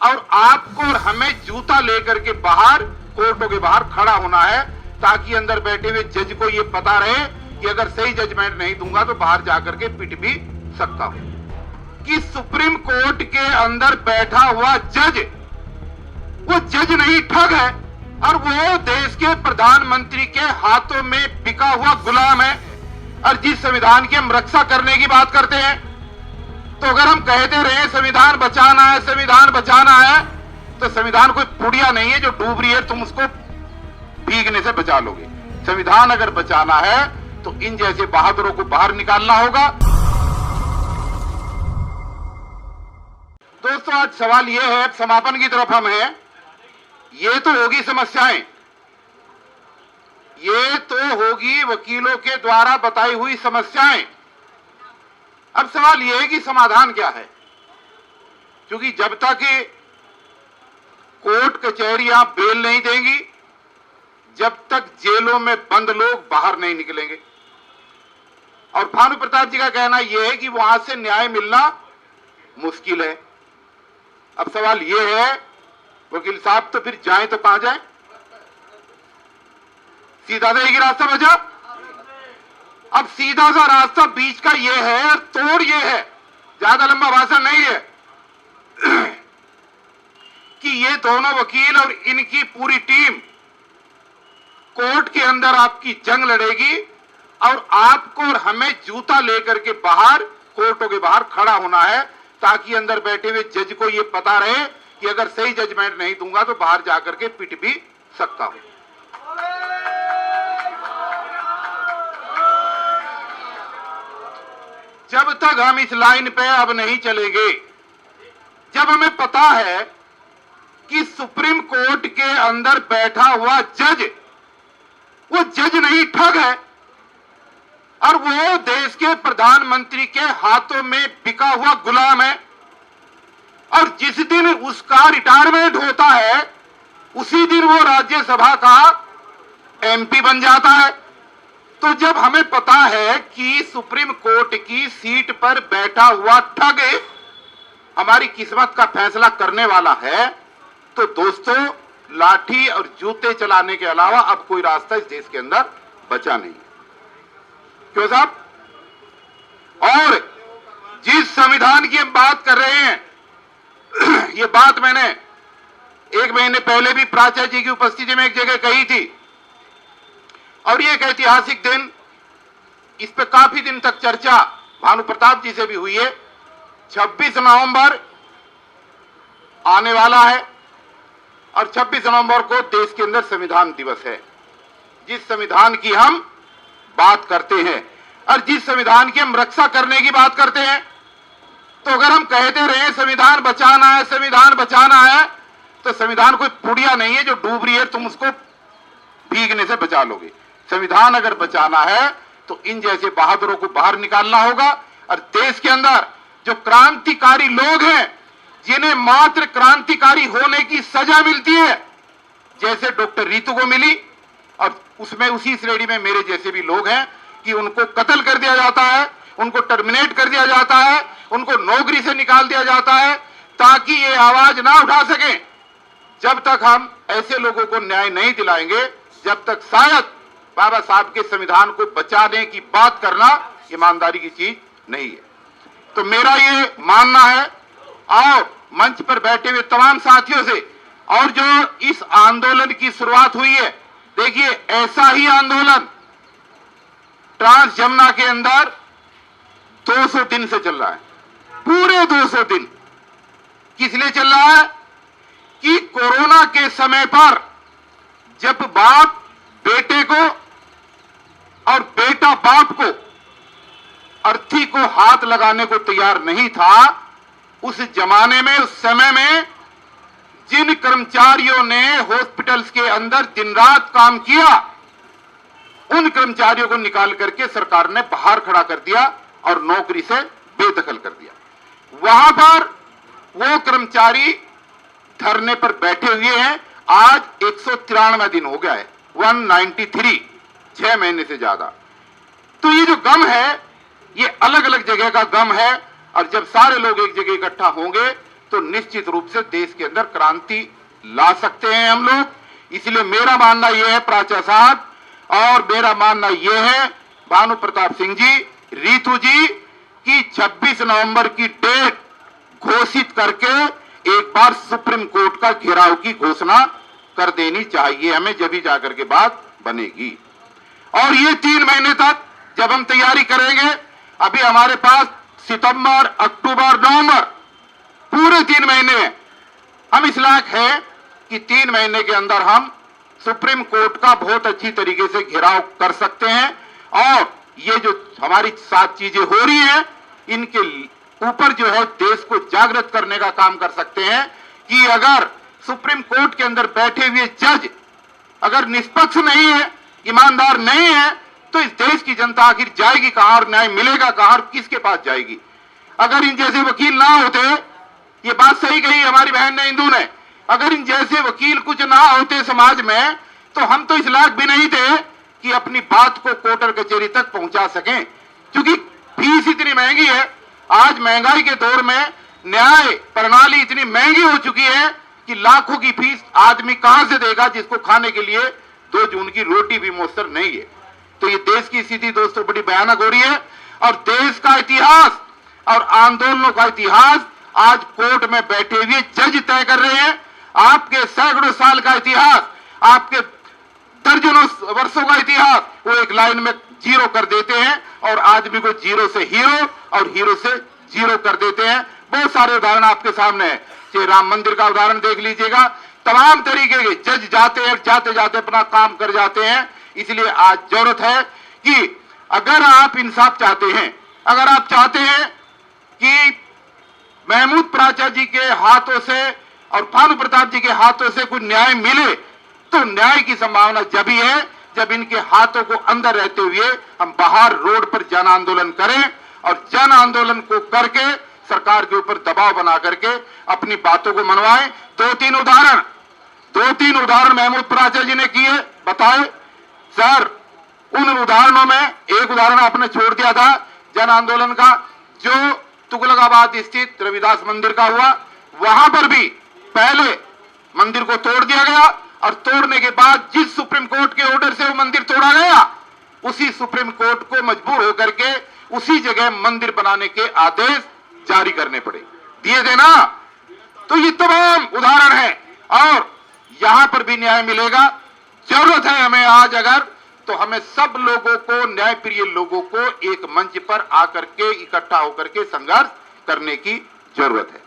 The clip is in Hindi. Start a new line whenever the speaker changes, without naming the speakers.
और आपको और हमें जूता लेकर के बाहर कोर्टों के बाहर खड़ा होना है, ताकि अंदर बैठे हुए जज को यह पता रहे कि अगर सही जजमेंट नहीं दूंगा तो बाहर जाकर के पिट भी सकता हूं। कि सुप्रीम कोर्ट के अंदर बैठा हुआ जज वो जज नहीं, ठग है, और वो देश के प्रधानमंत्री के हाथों में बिका हुआ गुलाम है। और जिस संविधान की हम रक्षा करने की बात करते हैं, तो अगर हम कहते रहे संविधान बचाना है, संविधान बचाना है, तो संविधान कोई पुड़िया नहीं है जो डूब रही है, तुम उसको भीगने से बचा लोगे। संविधान अगर बचाना है तो इन जैसे बहादुरों को बाहर निकालना होगा। दोस्तों, आज सवाल यह है, समापन की तरफ हम हैं, ये तो होगी समस्याएं, ये तो होगी वकीलों के द्वारा बताई हुई समस्याएं। अब सवाल यह है कि समाधान क्या है, क्योंकि जब तक कोर्ट कचहरियां बेल नहीं देंगी, जब तक जेलों में बंद लोग बाहर नहीं निकलेंगे। और भानु प्रताप जी का कहना यह है कि वहां से न्याय मिलना मुश्किल है। अब सवाल यह है, वकील साहब तो फिर जाएं तो कहां जाएं? सीधा सा एक ही रास्ता बचा। अब सीधा सा रास्ता बीच का यह है, और तोड़ यह है, ज्यादा लंबा भाषण नहीं है, कि ये दोनों वकील और इनकी पूरी टीम कोर्ट के अंदर आपकी जंग लड़ेगी, और आपको और हमें जूता लेकर के बाहर कोर्टों के बाहर खड़ा होना है, ताकि अंदर बैठे हुए जज को यह पता रहे कि अगर सही जजमेंट नहीं दूंगा तो बाहर जाकर के पिट भी सकता हूं। जब तक हम इस लाइन पे अब नहीं चलेंगे, जब हमें पता है कि सुप्रीम कोर्ट के अंदर बैठा हुआ जज वो जज नहीं, ठग है, और वो देश के प्रधानमंत्री के हाथों में बिका हुआ गुलाम है, और जिस दिन उसका रिटायरमेंट होता है उसी दिन वो राज्यसभा का एमपी बन जाता है। तो जब हमें पता है कि सुप्रीम कोर्ट की सीट पर बैठा हुआ ठग हमारी किस्मत का फैसला करने वाला है, तो दोस्तों, लाठी और जूते चलाने के अलावा अब कोई रास्ता इस देश के अंदर बचा नहीं। क्यों साहब? और जिस संविधान की हम बात कर रहे हैं, ये बात मैंने 1 महीने पहले भी प्राचार्य जी की उपस्थिति में एक जगह कही थी, और ये एक ऐतिहासिक दिन, इस पे काफी दिन तक चर्चा भानु प्रताप जी से भी हुई है। 26 नवंबर आने वाला है, और 26 नवंबर को देश के अंदर संविधान दिवस है, जिस संविधान की हम बात करते हैं और जिस संविधान की हम रक्षा करने की बात करते हैं। तो अगर हम कहते रहे संविधान बचाना है, संविधान बचाना है, तो संविधान कोई पुड़िया नहीं है जो डूब रही है, तुम उसको भीगने से बचा लोगे। संविधान अगर बचाना है तो इन जैसे बहादुरों को बाहर निकालना होगा। और देश के अंदर जो क्रांतिकारी लोग हैं, जिन्हें मात्र क्रांतिकारी होने की सजा मिलती है, जैसे डॉक्टर रीतू को मिली, और उसमें उसी श्रेणी में मेरे जैसे भी लोग हैं कि उनको कत्ल कर दिया जाता है, उनको टर्मिनेट कर दिया जाता है, उनको नौकरी से निकाल दिया जाता है, ताकि ये आवाज ना उठा सके। जब तक हम ऐसे लोगों को न्याय नहीं दिलाएंगे, जब तक शायद बाबा साहब के संविधान को बचाने की बात करना ईमानदारी की चीज नहीं है। तो मेरा ये मानना है, और मंच पर बैठे हुए तमाम साथियों से, और जो इस आंदोलन की शुरुआत हुई है, देखिए ऐसा ही आंदोलन ट्रांस जमुना के अंदर 200 दिन से चल रहा है, पूरे 200 दिन। किस लिए चल रहा है? कि कोरोना के समय पर जब बाप बेटे को और बेटा बाप को अर्थी को हाथ लगाने को तैयार नहीं था, उस जमाने में, उस समय में जिन कर्मचारियों ने हॉस्पिटल्स के अंदर दिन रात काम किया, उन कर्मचारियों को निकाल करके सरकार ने बाहर खड़ा कर दिया और नौकरी से बेदखल कर दिया। वहां पर वो कर्मचारी धरने पर बैठे हुए हैं। आज 193वां दिन हो गया है, 193, 6 महीने से ज्यादा। तो ये जो गम है, ये अलग अलग जगह का गम है, और जब सारे लोग एक जगह इकट्ठा होंगे तो निश्चित रूप से देश के अंदर क्रांति ला सकते हैं हम लोग। इसलिए मेरा मानना यह है प्राचा साहब, और मेरा मानना यह है भानु प्रताप सिंह जी, रीतू जी, कि 26 नवंबर की डेट घोषित करके एक बार सुप्रीम कोर्ट का घेराव की घोषणा कर देनी चाहिए हमें, जब भी जाकर के बात बनेगी। और ये 3 महीने तक जब हम तैयारी करेंगे, अभी हमारे पास सितंबर, अक्टूबर, नवंबर पूरे 3 महीने हम इस लायक है कि 3 महीने के अंदर हम सुप्रीम कोर्ट का बहुत अच्छी तरीके से घेराव कर सकते हैं। और ये जो हमारी साथ चीजें हो रही हैं, इनके ऊपर जो है देश को जागृत करने का काम कर सकते हैं कि अगर सुप्रीम कोर्ट के अंदर बैठे हुए जज अगर निष्पक्ष नहीं है, ईमानदार नहीं है, तो इस देश की जनता आखिर जाएगी कहां और न्याय मिलेगा कहां और किसके पास जाएगी। अगर इन जैसे वकील ना होते, ये बात सही कही हमारी बहन ने, हिंदू ने, अगर इन जैसे वकील कुछ ना होते समाज में, तो हम तो इस लायक भी नहीं थे कि अपनी बात को कोर्ट और कचहरी तक पहुंचा सकें। क्योंकि फीस इतनी महंगी है, आज महंगाई के दौर में न्याय प्रणाली इतनी महंगी हो चुकी है कि लाखों की फीस आदमी कहां से देगा, जिसको खाने के लिए 2 जून की रोटी भी मुयस्सर नहीं है। तो ये देश की स्थिति दोस्तों बड़ी भयानक हो रही है, और देश का इतिहास और आंदोलनों का इतिहास आज कोर्ट में बैठे हुए जज तय कर रहे हैं। आपके सैकड़ों साल का इतिहास, आपके दर्जनों वर्षों का इतिहास वो एक लाइन में जीरो कर देते हैं, और आदमी को जीरो से हीरो और हीरो से जीरो कर देते हैं। बहुत सारे उदाहरण आपके सामने है, चाहे राम मंदिर का उदाहरण देख लीजिएगा, तमाम तरीके के जज जाते हैं, जाते जाते अपना काम कर जाते हैं। इसलिए आज जरूरत है कि अगर आप इंसाफ चाहते हैं, अगर आप चाहते हैं कि महमूद प्राचा जी के हाथों से और भानु प्रताप जी के हाथों से कोई न्याय मिले, तो न्याय की संभावना जब ही है जब इनके हाथों को अंदर रहते हुए हम बाहर रोड पर जन आंदोलन करें, और जन आंदोलन को करके सरकार के ऊपर दबाव बना करके अपनी बातों को मनवाएं। 2-3 उदाहरण महमूद प्राचा जी ने किए, बताए सर। उन उदाहरणों में एक उदाहरण आपने छोड़ दिया था जन आंदोलन का, जो तुगलकाबाद स्थित रविदास मंदिर का हुआ। वहां पर भी पहले मंदिर को तोड़ दिया गया, और तोड़ने के बाद जिस सुप्रीम कोर्ट के ऑर्डर से वो मंदिर तोड़ा गया, उसी सुप्रीम कोर्ट को मजबूर होकर के उसी जगह मंदिर बनाने के आदेश जारी करने पड़े, दिए थे ना। तो ये तमाम उदाहरण है, और यहां पर भी न्याय मिलेगा। जरूरत है हमें आज अगर, तो हमें सब लोगों को, न्याय प्रिय लोगों को एक मंच पर आकर के इकट्ठा होकर के संघर्ष करने की जरूरत है।